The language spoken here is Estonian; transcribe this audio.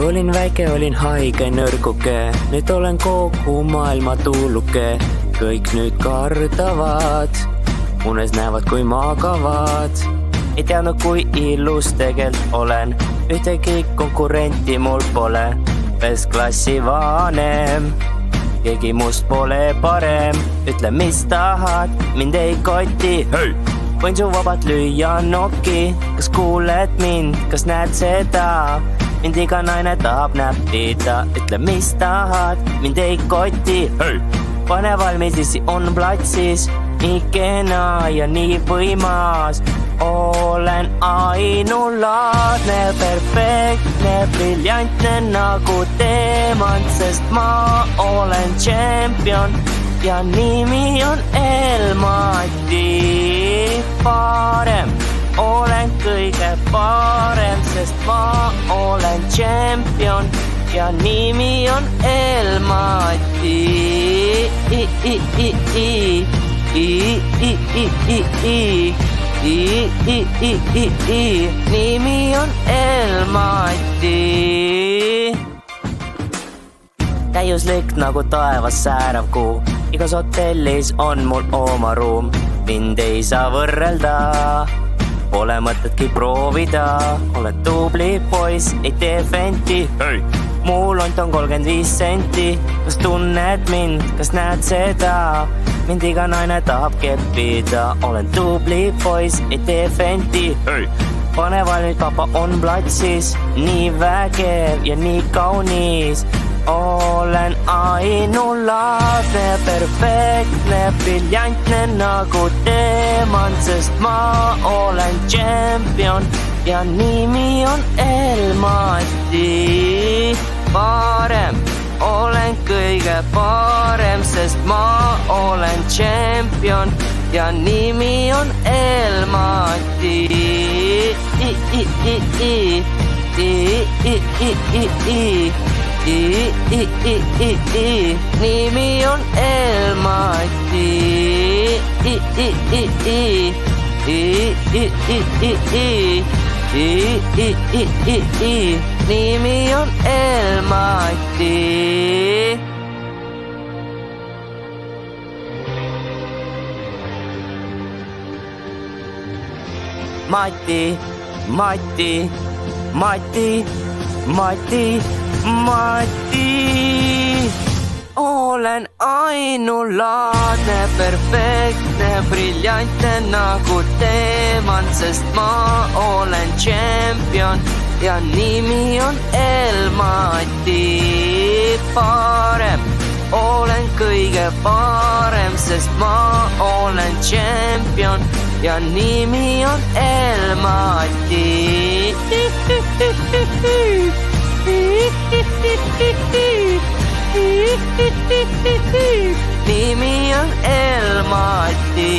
Kui olin väike, olin haige nõrguke, nüüd olen kogu maailma tuuluke. Kõik nüüd kardavad, unes näevad kui magavad. Ei teadnud kui ilus tegelt olen, ühtegi konkurenti mul pole. Pes klassi vanem, keegi must pole parem. Ütle mis tahad, mind ei koti. Hei! Võin su vabalt lüüa noki, kas kuuled mind, kas näed seda? Mind iga naine tahab näppida, ütle mis tahad, mind ei koti. Hei! Pane valmis, issi on platsis, nii kena ja nii võimas. Olen ainulaadne, perfektne, briljantne nagu teemant, sest ma olen tšempion ja nimi on Elmati. Parem, olen kõige parem, sest ma olen tšempion ja nimi on Elmati. Nimi on Elmati. Täiuslik nagu taevas säärav kuu, igas hotellis on mul oma ruum. Mind ei saa võrrelda, pole mõtetki proovida. Oled tubli poiss, ei tee fenti. Hei! Mul ont on 35 senti. Kas tunned mind, kas näed seda? Mind iga naine tahab keppida. Olen tubli poiss, ei tee fenti. Hei! Pane valmis, papa on platsis, nii vägev ja nii kaunis. Olen ainulaadne, perfektne, briljantne nagu teemant, sest ma olen tšempion ja nimi on Elmati. Parem, olen kõige parem, sest ma olen tšempion ja nimi on Elmati. Nimi on Elmati. Nimi on Elmati. Mati, Mati, Mati, Mati, Mati. Olen ainulaadne, perfektne, briljantne nagu teemant, sest ma olen tšempion ja nimi on Elmati. Parem, olen kõige parem, sest ma olen tšempion ja nimi on Elmati. Nimi on Elmati.